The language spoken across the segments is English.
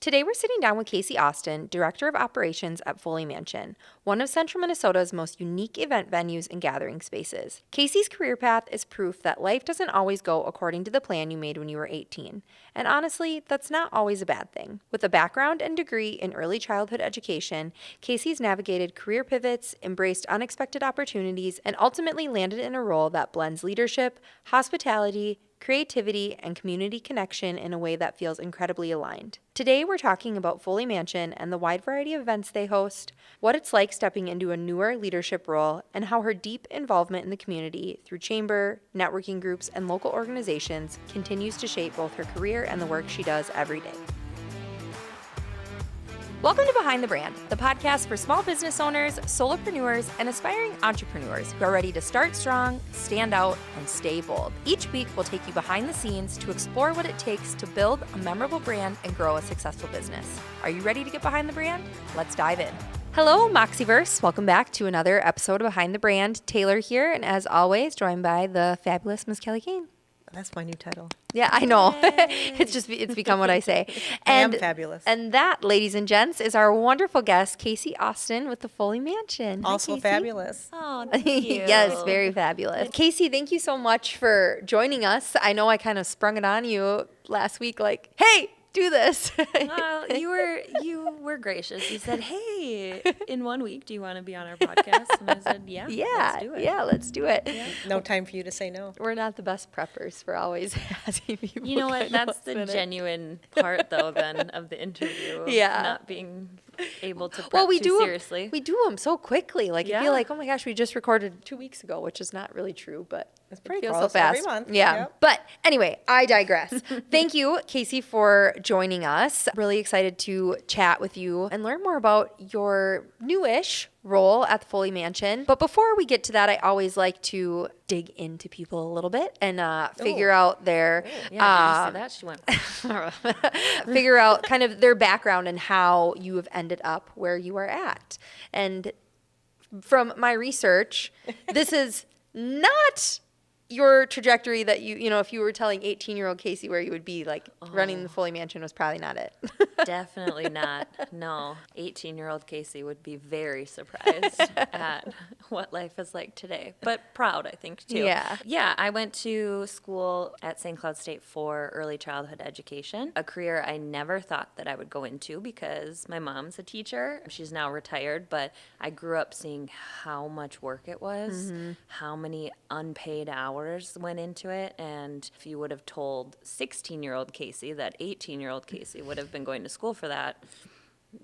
Today we're sitting down with Casey Austin, Director of Operations at Foley Mansion, one of Central Minnesota's most unique event venues and gathering spaces. Casey's career path is proof that life doesn't always go according to the plan you made when you were 18. And honestly, that's not always a bad thing. With a background and degree in early childhood education, Casey's navigated career pivots, embraced unexpected opportunities, and ultimately landed in a role that blends leadership, hospitality, creativity, and community connection in a way that feels incredibly aligned. Today, we're talking about Foley Mansion and the wide variety of events they host, what it's like stepping into a newer leadership role, and how her deep involvement in the community through chamber, networking groups, and local organizations continues to shape both her career and the work she does every day. Welcome to Behind the Brand, the podcast for small business owners, solopreneurs, and aspiring entrepreneurs who are ready to start strong, stand out, and stay bold. Each week, we'll take you behind the scenes to explore what it takes to build a memorable brand and grow a successful business. Are you ready to get behind the brand? Let's dive in. Hello, Moxieverse. Welcome back to another episode of Behind the Brand. Taylor here, and as always, joined by the fabulous Miss Kelly Kane. That's my new title. Yeah, I know. It's become what I say. And, I am fabulous. And that, ladies and gents, is our wonderful guest, Casey Austin with the Foley Mansion. Also fabulous. Oh, thank you. Yes, very fabulous. Casey, thank you so much for joining us. I know I kind of sprung it on you last week, like, hey, do this. Well, you were gracious. You said, "Hey, in 1 week, do you want to be on our podcast?" And I said, "Yeah, let's do it." Yeah, let's do it. Yeah. No time for you to say no. We're not the best preppers for always asking people. You know what? That's the minute. genuine part, though, then of the interview. Of Yeah. Not being able to prep Well, we too do seriously. We do them so quickly. Like, you Yeah. feel like, oh my gosh, we just recorded 2 weeks ago, which is not really true, but It's pretty it feels close so fast. every month. Yeah. Yep. But anyway, I digress. Thank you, Casey, for joining us. Really excited to chat with you and learn more about your newish role at the Foley Mansion. But before we get to that, I always like to dig into people a little bit and figure out their Yeah, did you see that? She went. figure out kind of their background and how you have ended up where you are at. And from my research, this is not your trajectory that you know, if you were telling 18-year-old Casey where you would be, like, running the Foley Mansion was probably not it. Definitely not. No. 18-year-old Casey would be very surprised at what life is like today, but proud, I think, too. Yeah. Yeah, I went to school at St. Cloud State for early childhood education, a career I never thought that I would go into because my mom's a teacher. She's now retired, but I grew up seeing how much work it was, how many unpaid hours went into it, and if you would have told 16-year-old Casey that 18-year-old Casey would have been going to school for that,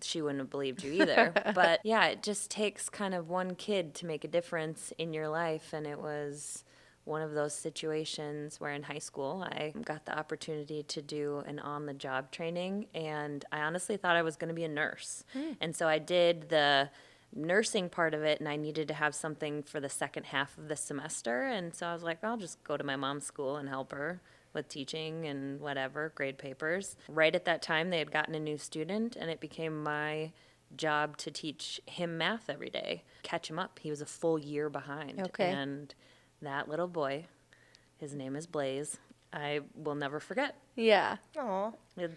she wouldn't have believed you either. But yeah, it just takes kind of one kid to make a difference in your life, and it was one of those situations where in high school I got the opportunity to do an on-the-job training, and I honestly thought I was going to be a nurse. And so I did the nursing part of it, and I needed to have something for the second half of the semester, and so I was like, I'll just go to my mom's school and help her with teaching and whatever, grade papers. Right at that time, they had gotten a new student, and it became my job to teach him math every day, catch him up. He was a full year behind. Okay. And that little boy, his name is Blaze, I will never forget. Yeah. Aw.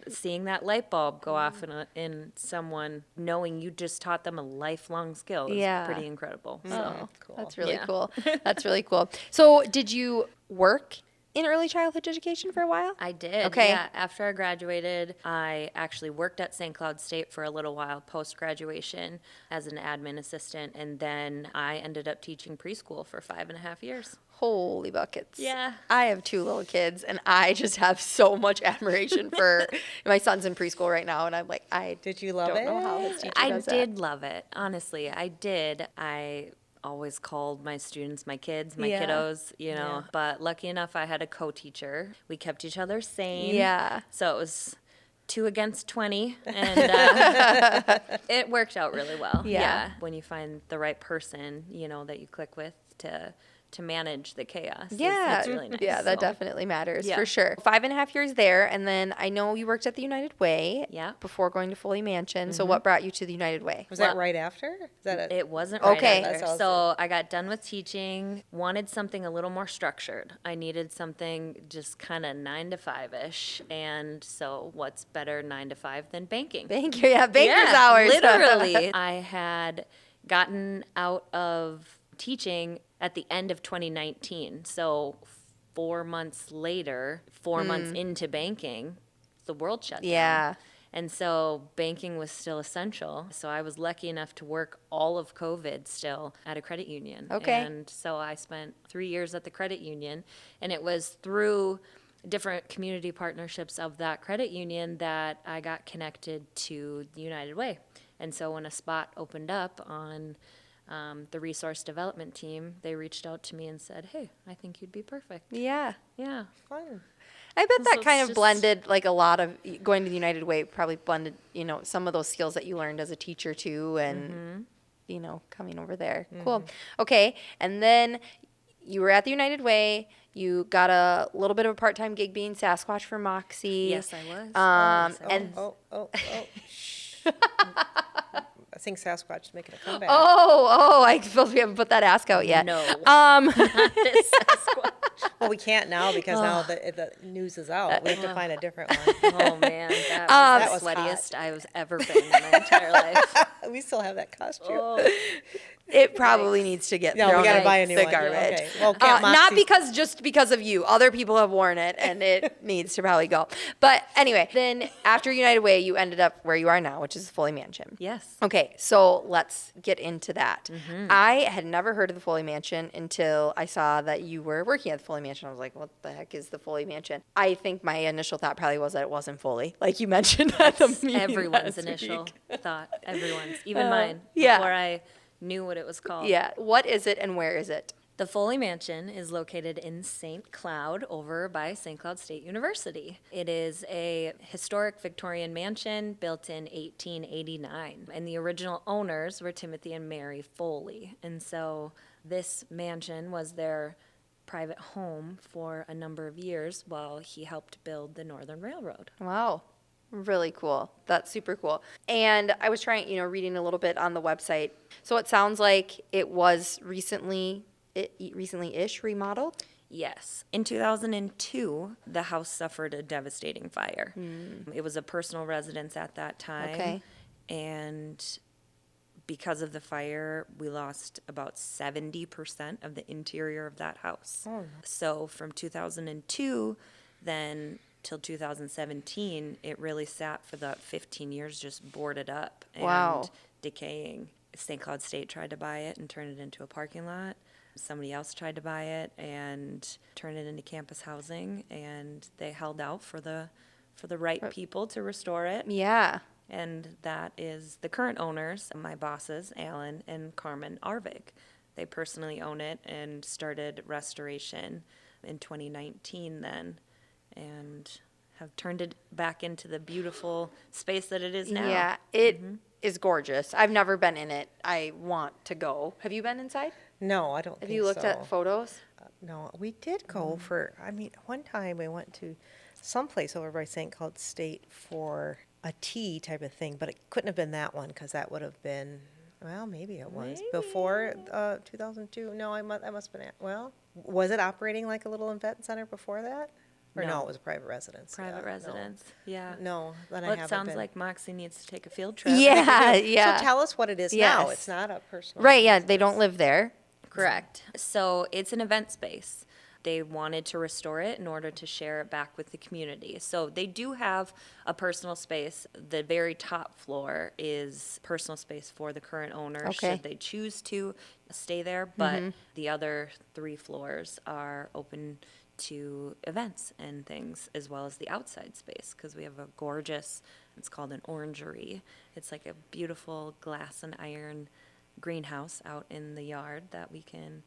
Seeing that light bulb go off in someone, knowing you just taught them a lifelong skill is pretty incredible. So. Cool. That's really Yeah. cool. That's really cool. So did you work in early childhood education for a while? I did. Okay. Yeah. After I graduated, I actually worked at St. Cloud State for a little while post-graduation as an admin assistant, and then I ended up teaching preschool for 5.5 years. Holy buckets. Yeah. I have 2 little kids, and I just have so much admiration for my son's in preschool right now, and I'm like, I Did you love don't it? know how his teacher I does did love it. Honestly, I did. I always called my students my kids, my kiddos, you know. Yeah. But lucky enough, I had a co-teacher. We kept each other sane. Yeah. So it was 2 against 20, and it worked out really well. Yeah. When you find the right person, you know, that you click with to to manage the chaos. Yeah, It's really nice. yeah, that So, definitely matters Yeah. for sure. 5.5 years there, and then I know you worked at the United Way Yeah. before going to Foley Mansion. So what brought you to the United Way? Was that Well, right after? Is that It wasn't Okay. right That's after. awesome. So I got done with teaching, wanted something a little more structured. I needed something just kind of 9 to 5-ish. And so what's better 9 to 5 than banking? Banker's Yeah, hours. literally. I had gotten out of teaching at the end of 2019. So 4 months later, 4 months into banking, the world shut down. Yeah. And so banking was still essential. So I was lucky enough to work all of COVID still at a credit union. Okay. And so I spent 3 years at the credit union. And it was through different community partnerships of that credit union that I got connected to the United Way. And so when a spot opened up on the resource development team, they reached out to me and said, hey, I think you'd be perfect. Yeah. Yeah. fun? I bet So that it's kind of just- blended, like a lot of going to the United Way probably blended, some of those skills that you learned as a teacher too, and, coming over there. Cool. Okay. And then you were at the United Way. You got a little bit of a part-time gig being Sasquatch for Moxie. Yes, I was. Um, Yes, I and was. Shh. I think Sasquatch is making a comeback. I suppose we haven't put that ask out yet. No. This Sasquatch. Well, we can't now because now the news is out. We have to find a different one. Oh man, that That was was the hot. sweatiest I've ever been in my entire life. We still have that costume. Oh, It probably needs to get No, thrown we gotta in buy a new the one. garbage. Okay. Well, Camp Not Moxie's- just because of you. Other people have worn it, and it needs to probably go. But anyway, then after United Way, you ended up where you are now, which is Foley Mansion. yes. Okay, so let's get into that. Mm-hmm. I had never heard of the Foley Mansion until I saw that you were working at the Foley Mansion. I was like, what the heck is the Foley Mansion? I think my initial thought probably was that it wasn't Foley, like you mentioned at the meeting Everyone's last initial week. thought. Everyone's, even mine. yeah. Before I knew what it was called. Yeah, what is it and where is it? The Foley Mansion is located in St. Cloud over by St. Cloud State University. It is a historic Victorian mansion built in 1889. And the original owners were Timothy and Mary Foley. And so this mansion was their private home for a number of years while he helped build the Northern Railroad. Wow. Really cool. That's super cool. And I was trying, reading a little bit on the website. So it sounds like it was recently-ish remodeled. Yes. In 2002, the house suffered a devastating fire. It was a personal residence at that time. Okay. And because of the fire, we lost about 70% of the interior of that house. Oh. So from 2002, then till 2017, it really sat for about 15 years just boarded up and Wow. decaying. St. Cloud State tried to buy it and turn it into a parking lot. Somebody else tried to buy it and turn it into campus housing, and they held out for the right people to restore it. Yeah. And that is the current owners, my bosses, Alan and Carmen Arvig. They personally own it and started restoration in 2019 then, and have turned it back into the beautiful space that it is now. Yeah, it is gorgeous. I've never been in it. I want to go. Have you been inside? No, I don't Have think you looked so. at photos? No, we did go one time we went to someplace over by St. Cloud State for a tea type of thing, but it couldn't have been that one because that would have been, well, maybe it was. Before 2002? No, I must have been was it operating like a little event center before that? Or no, No. it was a private residence. Private yeah, no. residence, yeah. No, then I Well, haven't it sounds been. like Moxie needs to take a field trip. Yeah, yeah. So tell us what it is now. Yes. It's not a personal. Right, yeah, they don't live there. Correct. So it's an event space. They wanted to restore it in order to share it back with the community. So they do have a personal space. The very top floor is personal space for the current owner, Okay. should they choose to stay there. But the other 3 floors are open to events and things, as well as the outside space, because we have a gorgeous, it's called an orangery. It's like a beautiful glass and iron greenhouse out in the yard that we can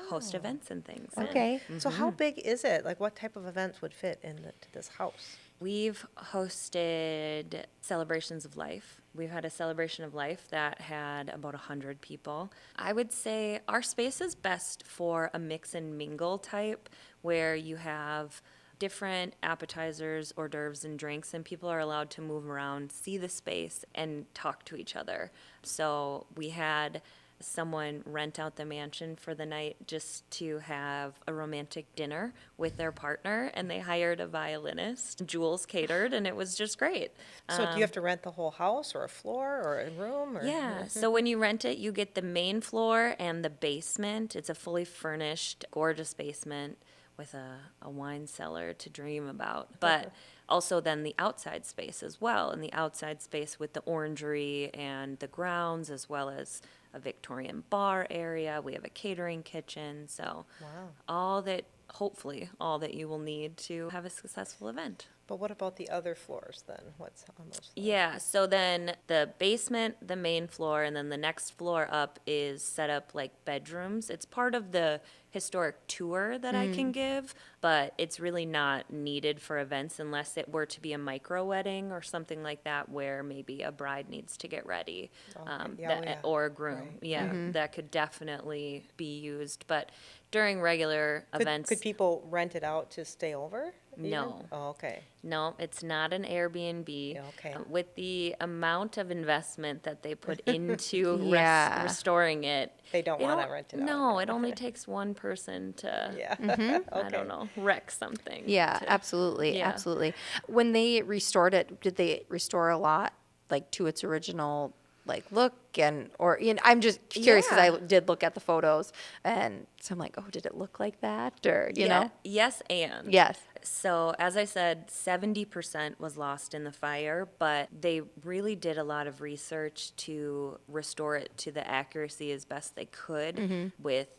host events and things in. Okay. So how big is it? Like what type of events would fit into this house? We've hosted celebrations of life. We've had a celebration of life that had about 100 people. I would say our space is best for a mix and mingle type where you have different appetizers, hors d'oeuvres, and drinks, and people are allowed to move around, see the space, and talk to each other. So we had someone rent out the mansion for the night just to have a romantic dinner with their partner, and they hired a violinist. Jules catered, and it was just great. So do you have to rent the whole house or a floor or a room? Or? Yeah, so when you rent it, you get the main floor and the basement. It's a fully furnished, gorgeous basement with a wine cellar to dream about. But also then the outside space as well, and the outside space with the orangery and the grounds, as well as a Victorian bar area. We have a catering kitchen, so Wow. hopefully, all that you will need to have a successful event. But what about the other floors then? What's on those floors? Yeah, so then the basement, the main floor, and then the next floor up is set up like bedrooms. It's part of the historic tour that I can give, but it's really not needed for events unless it were to be a micro wedding or something like that where maybe a bride needs to get ready, Yeah, oh, yeah. or a groom. Right. Yeah, that could definitely be used. But during regular events, Could people rent it out to stay over? even? No. Oh, okay. no, it's not an Airbnb. Yeah, okay. With the amount of investment that they put into Yeah. restoring it, They don't it wanna don't- rent it out. No, it only takes one person to, Yeah. I Okay. don't know, wreck something. Yeah, to- absolutely, Yeah. absolutely. When they restored it, did they restore a lot, like to its original like look and or I'm just curious because Yeah. I did look at the photos and so I'm like, oh, did it look like that or you know? Yes, and. Yes. So, as I said, 70% was lost in the fire, but they really did a lot of research to restore it to the accuracy as best they could with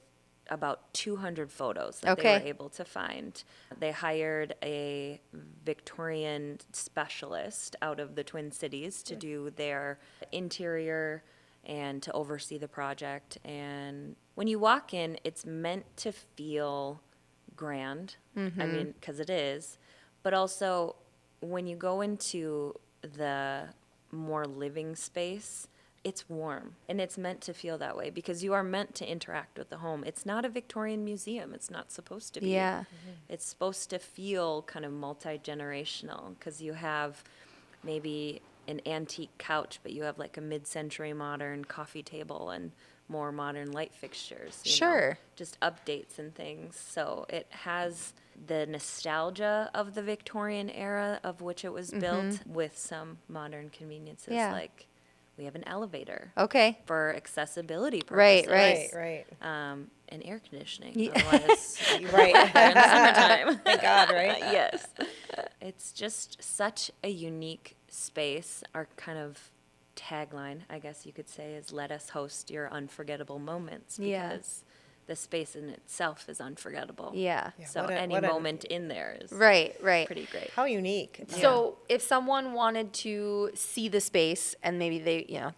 about 200 photos that they Okay. were able to find. They hired a Victorian specialist out of the Twin Cities to do their interior and to oversee the project. And when you walk in, it's meant to feel grand. I mean, because it is. But also, when you go into the more living space, it's warm. And it's meant to feel that way because you are meant to interact with the home. It's not a Victorian museum. It's not supposed to be. Yeah. It's supposed to feel kind of multi-generational because you have maybe an antique couch, but you have like a mid-century modern coffee table and more modern light fixtures. You know, Sure. just updates and things. So it has the nostalgia of the Victorian era of which it was built with some modern conveniences Yeah. like we have an elevator Okay. for accessibility Right, purposes. Right, And air conditioning. Yeah. Otherwise, right. in the summertime. Thank God, right? Yes. It's just such a unique space. Our kind of tagline, I guess you could say, is let us host your unforgettable moments Yeah. because the space in itself is unforgettable. Yeah. Yeah, So what a- any what a- moment in there is Right, right. pretty great. How unique. So if someone wanted to see the space and maybe they're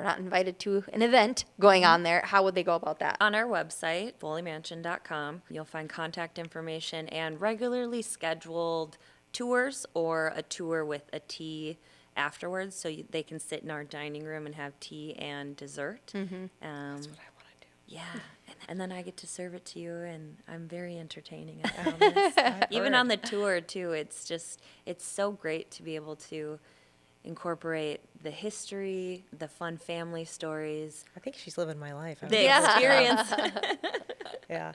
not invited to an event going on there, how would they go about that? On our website, foleymansion.com, you'll find contact information and regularly scheduled tours or a tour with a tea afterwards so they can sit in our dining room and have tea and dessert. That's what I want to do. Yeah. And then I get to serve it to you, and I'm very entertaining, I promise. Even on the tour, too, it's so great to be able to incorporate the history, the fun family stories, I think she's living my life. I the mean, Yeah. experience. Yeah.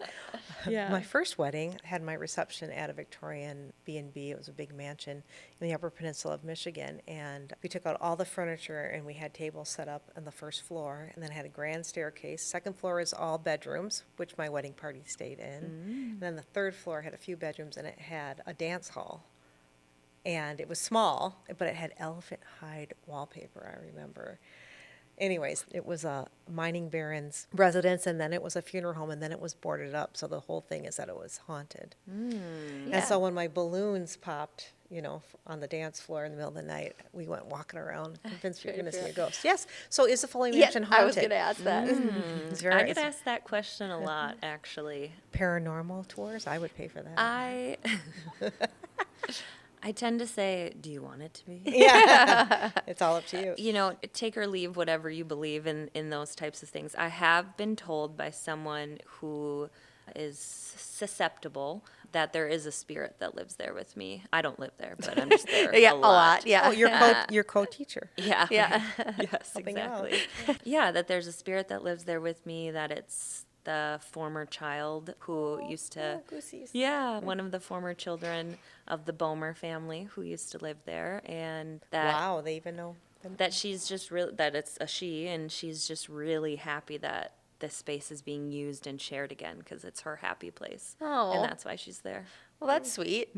My first wedding had my reception at a Victorian B&B. It was a big mansion in the Upper Peninsula of Michigan. And we took out all the furniture and we had tables set up on the first floor and then had a grand staircase. Second floor is all bedrooms, which my wedding party stayed in. And then the third floor had a few bedrooms and it had a dance hall. And it was small, but it had elephant hide wallpaper, I remember. Anyways, it was a mining baron's residence, and then it was a funeral home, and then it was boarded up. So the whole thing is that it was haunted. Yeah. And so when my balloons popped, on the dance floor in the middle of the night, we went walking around, convinced we were going to see a ghost. Yes. So is the Foley Yeah, Mansion haunted? I was going to ask that. It's I very get asked that question a lot, actually. paranormal tours. I would pay for that. I tend to say, do you want it to be? Yeah. It's all up to you. You know, take or leave whatever you believe in those types of things. I have been told by someone who is susceptible that there is a spirit that lives there with me. I don't live there, but I'm just there Yeah, a lot. yeah. Oh, your co-teacher. Yeah. Yeah. Yes, Helping out. exactly. Yeah, that there's a spirit that lives there with me, that it's the former child who used to, Oh, goosies. yeah, one of the former children of the Bomer family who used to live there, and that Wow, they even know them. that she's just really, that it's a she, and she's just really happy that this space is being used and shared again because it's her happy place. Oh. And that's why she's there. Well, that's sweet.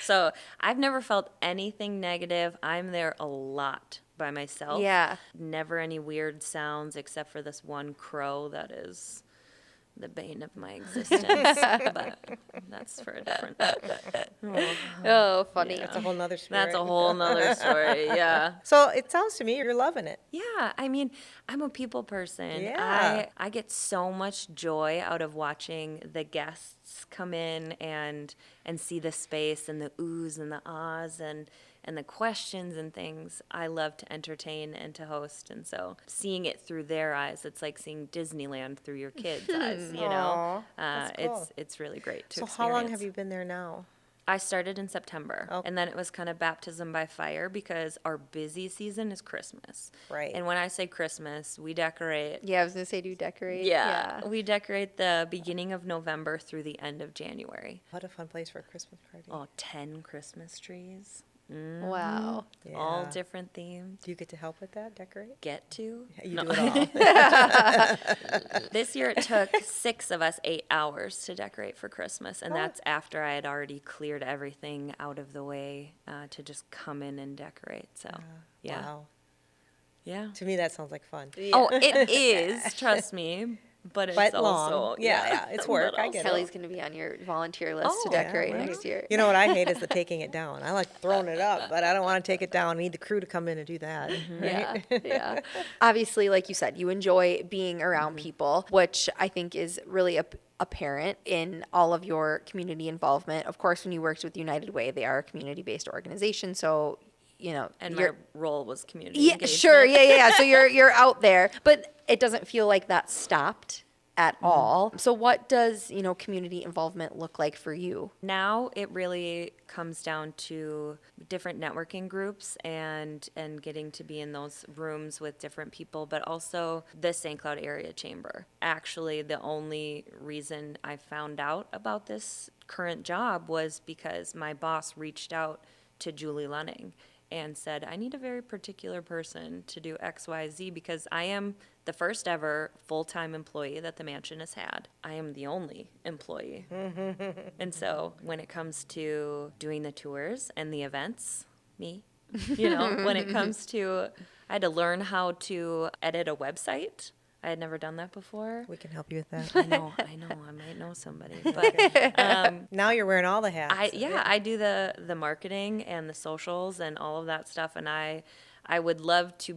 So I've never felt anything negative. I'm there a lot by myself. Yeah. Never any weird sounds except for this one crow that is the bane of my existence. But that's for a different. Oh, funny. That's a whole nother spirit. That's a whole nother story. Yeah. So it sounds to me you're loving it. Yeah, I mean, I'm a people person. Yeah. I get so much joy out of watching the guests come in and see the space and the oohs and the ahs and the questions and things. I love to entertain and to host, and so seeing it through their eyes, it's like seeing Disneyland through your kids' eyes. You know, Aw, that's cool. it's really great to So experience. how long have you been there now? I started in September, Oh. and then it was kind of baptism by fire because our busy season is Christmas. Right. And when I say Christmas, we decorate. Yeah, I was going to say, do you decorate? Yeah, we decorate the beginning of November through the end of January. What a fun place for a Christmas party. Oh, 10 Christmas trees, Wow. all Yeah. different themes. Do you get to help with that, decorate? Get to? You No. do it all. This year it took 6 of us 8 hours to decorate for Christmas, and Oh. that's after I had already cleared everything out of the way to just come in and decorate. So, yeah. Wow. Yeah. To me, that sounds like fun. Oh, it is, trust me. But it's But also, long. Yeah, it's work. but I get it. Kelly's going to be on your volunteer list Oh, to yeah, decorate right. next year. You know what I hate is the taking it down. I like throwing it up, but I don't want to take it down. I need the crew to come in and do that. Yeah, yeah. Obviously, like you said, you enjoy being around people, which I think is really apparent in all of your community involvement. Of course, when you worked with United Way, they are a community-based organization, so you know, And my role was community yeah, engagement. sure, yeah. So you're out there, but it doesn't feel like that stopped at all. So what does, community involvement look like for you? Now it really comes down to different networking groups and getting to be in those rooms with different people, but also the St. Cloud Area Chamber. Actually, the only reason I found out about this current job was because my boss reached out to Julie Lunning and said, I need a very particular person to do XYZ because I am the first ever full-time employee that the mansion has had. I am the only employee. And so when it comes to doing the tours and the events, me, when it comes to, I had to learn how to edit a website. I had never done that before. We can help you with that. I know, I might know somebody. But Now you're wearing all the hats. I do the marketing and the socials and all of that stuff, and I would love to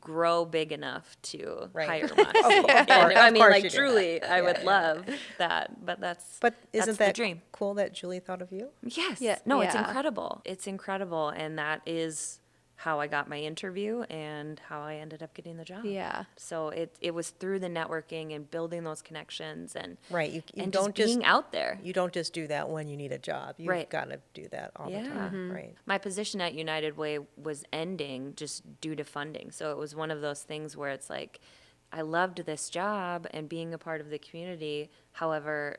grow big enough to Right. hire one. course, I of mean, course like you do. truly, I Yeah, would yeah. love that, but that's Isn't the that dream. cool that Julie thought of you? Yes. Yeah, No, it's yeah. incredible. It's incredible, and that is how I got my interview and how I ended up getting the job. Yeah. So it was through the networking and building those connections and Right. You and don't just being out there. You don't just do that when you need a job. You've Right. got to do that all Yeah. the time. Right. My position at United Way was ending just due to funding. So it was one of those things where it's like, I loved this job and being a part of the community. However,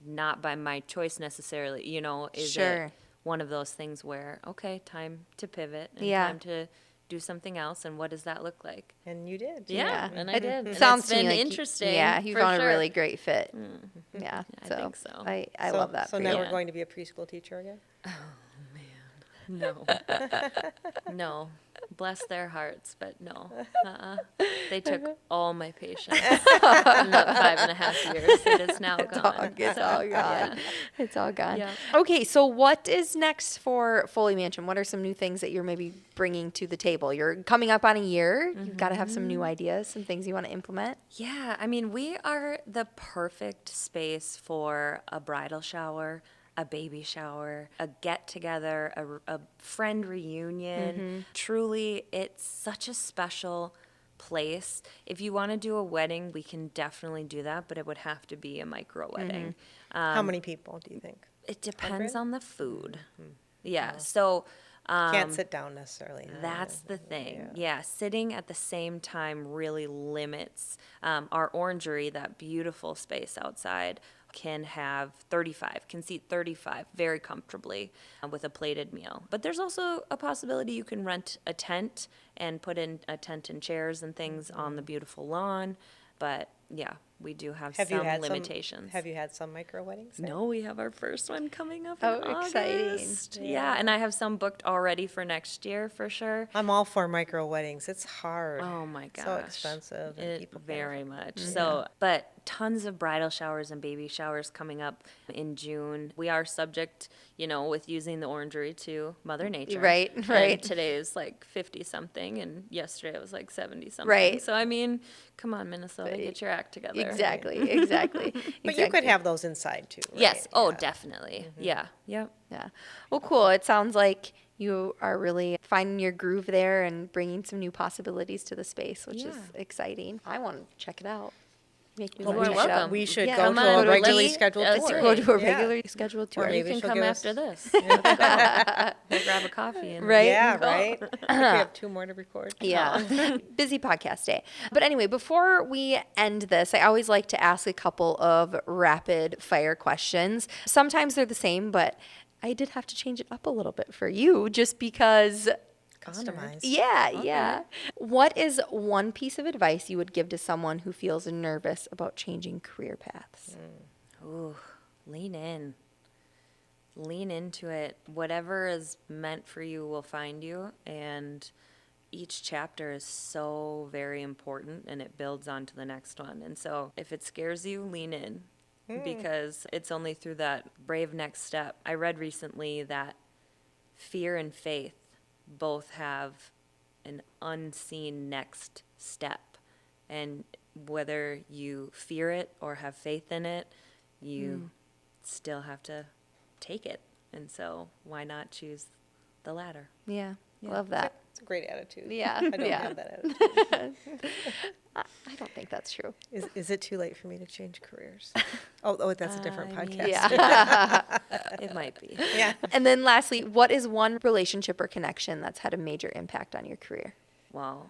not by my choice necessarily, is Sure. it one of those things where, okay, time to pivot and Yeah. time to do something else. And what does that look like? And you did. Yeah, and I It did. And sounds it's to me been like interesting. Yeah, you for found a sure. really great fit. Yeah, I think so. I love that. So for now you. we're going to be a preschool teacher again? No. No. Bless their hearts, but no. They took all my patience in the 5.5 years. It is now gone. It's all gone. Yeah. It's all gone. Yeah. Okay, so what is next for Foley Mansion? What are some new things that you're maybe bringing to the table? You're coming up on a year. You've got to have some new ideas, some things you want to implement. Yeah, I mean, we are the perfect space for a bridal shower, a baby shower, a get-together, a friend reunion. Truly, it's such a special place. If you want to do a wedding, we can definitely do that, but it would have to be a micro wedding. How many people do you think? It depends 100? on the food. Yeah, so Can't sit down necessarily. that's the thing. Yeah, sitting at the same time really limits. Our orangery, that beautiful space outside, can seat 35 very comfortably with a plated meal. But there's also a possibility you can rent a tent and put in a tent and chairs and things on the beautiful lawn. But yeah, we do have Have you some had limitations. Have you had some micro weddings? there? No, we have our first one coming up Oh, in August. exciting. Yeah, and I have some booked already for next year for sure. I'm all for micro weddings. It's hard. Oh my gosh. So expensive. And It people very much. So, but tons of bridal showers and baby showers coming up in June. We are subject, with using the orangery to Mother Nature. Right, And right. today is like 50 something, and yesterday it was like 70 something. Right. So, I mean, come on, Minnesota, get your act together. Exactly. But you could have those inside too. Right? Yes. Oh, Yeah. definitely. Yeah. Yep. Yeah. Well, cool. It sounds like you are really finding your groove there and bringing some new possibilities to the space, which is Yeah. exciting. I want to check it out. Make me Well, want to You are check it out. welcome. We should Yeah. go Come to on, a regularly let's- scheduled let's tour. Go to a Yeah. regularly scheduled tour. Or You maybe can she'll come give us- after this. Let's go. We'll grab a coffee and Right? Yeah, right. I think we have 2 more to record. Yeah. Busy podcast day. But anyway, before we end this, I always like to ask a couple of rapid fire questions. Sometimes they're the same, but I did have to change it up a little bit for you just because. Customized. Yeah. What is one piece of advice you would give to someone who feels nervous about changing career paths? Ooh, lean in. Lean into it. Whatever is meant for you will find you. And each chapter is so very important and it builds on to the next one. And so if it scares you, lean in because it's only through that brave next step. I read recently that fear and faith both have an unseen next step. And whether you fear it or have faith in it, you still have to take it. And so why not choose the latter? Yeah. Love that. It's a great attitude. Yeah. I don't yeah. have that attitude. I don't think that's true. Is it too late for me to change careers? Oh, that's a different I mean- podcast. Yeah. It might be. Yeah. And then lastly, what is one relationship or connection that's had a major impact on your career? Well,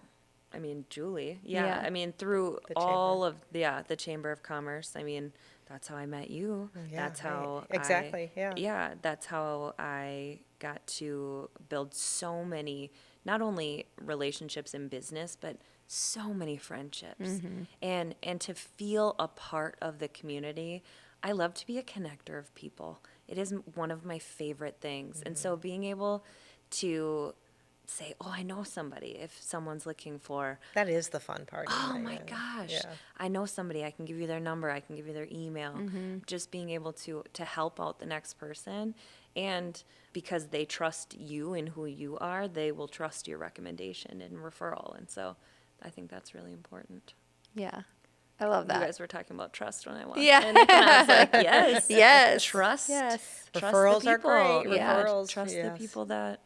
I mean, Julie. Yeah. Yeah. I mean, through The all of, the Chamber of Commerce. I mean, that's how I met you. Yeah, That's right. how Exactly, yeah. Yeah, that's how I got to build so many, not only relationships in business, but so many friendships. And to feel a part of the community. I love to be a connector of people. It is one of my favorite things. And so being able to say, oh, I know somebody if someone's looking for, That is the fun part. oh right? my Yeah. gosh, Yeah. I know somebody, I can give you their number, I can give you their email. Just being able to help out the next person. And because they trust you and who you are, they will trust your recommendation and referral. And so I think that's really important. Yeah. I love that. You guys were talking about trust when I walked Yeah. in, and I was like, yes. Yes. Trust. Yes. Trust Referrals the are people. great. Yeah. Referrals, Trust yes. the people that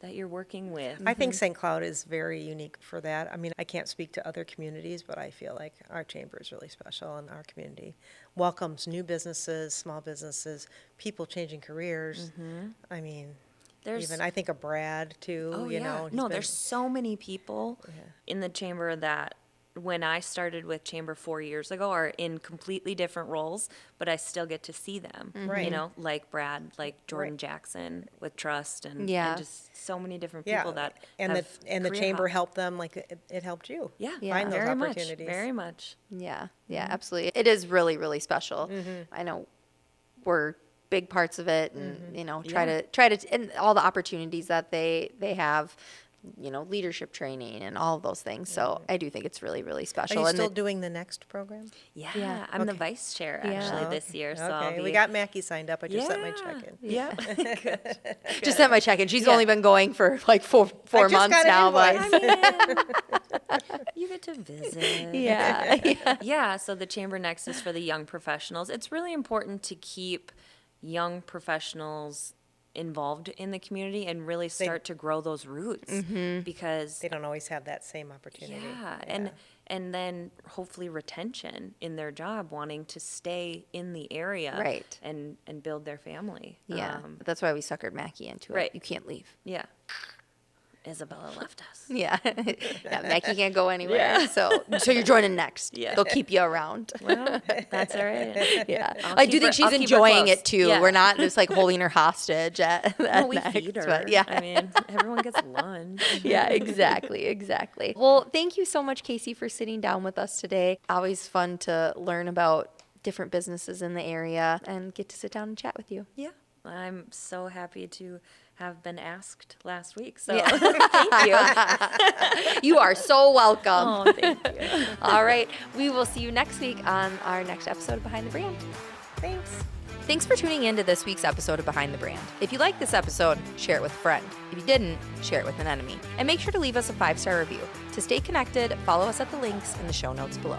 you're working with. I think St. Cloud is very unique for that. I mean, I can't speak to other communities, but I feel like our chamber is really special, and our community welcomes new businesses, small businesses, people changing careers. I mean, even I think of Brad too. Oh, you yeah. know, he's No, been- there's so many people in the chamber that when I started with chamber 4 years ago are in completely different roles, but I still get to see them. Right. You know, like Brad, like Jordan Right. Jackson with Trust, and, Yeah. and just so many different yeah, people that and have the career chamber hop. helped them like it helped you. Yeah, Yeah. Find those very opportunities. much, very much. Yeah. Yeah, absolutely. It is really, really special. I know we're big parts of it and, try to, and all the opportunities that they have, leadership training and all of those things. So I do think it's really, really Are special. you And still doing the next program? Yeah, Yeah. I'm the Okay. vice chair Yeah. actually Oh, this okay. year. So I'll Okay, be, we got Mackie signed up. I just sent my check in. Yeah. just sent my check in. She's Yeah. only been going for like four just months got an now, invoice. but You get to visit. yeah. Yeah, so the Chamber Next is for the young professionals. It's really important to keep young professionals involved in the community and really start to grow those roots because They don't always have that same opportunity. yeah, and then hopefully retention in their job, wanting to stay in the area, Right. and build their family. Yeah. But that's why we suckered Mackie into it. Right. You can't leave. Yeah. Isabella left us. Yeah. Yeah, Mackie can't go anywhere. So you're joining next. Yeah. They'll keep you around. Well, that's all right. Yeah. I'll I keep do think her- she's I'll keep her enjoying close. it too. Yeah. We're not just like holding her hostage at No, we next, feed her. but yeah. I mean, everyone gets lunch. Yeah, exactly. Well, thank you so much, Casey, for sitting down with us today. Always fun to learn about different businesses in the area and get to sit down and chat with you. Yeah. I'm so happy to have been asked last week. So Yeah. thank you. You are so welcome. Oh, thank you. All right. We will see you next week on our next episode of Behind the Brand. Thanks. Thanks for tuning in to this week's episode of Behind the Brand. If you liked this episode, share it with a friend. If you didn't, share it with an enemy. And make sure to leave us a 5-star review. To stay connected, follow us at the links in the show notes below.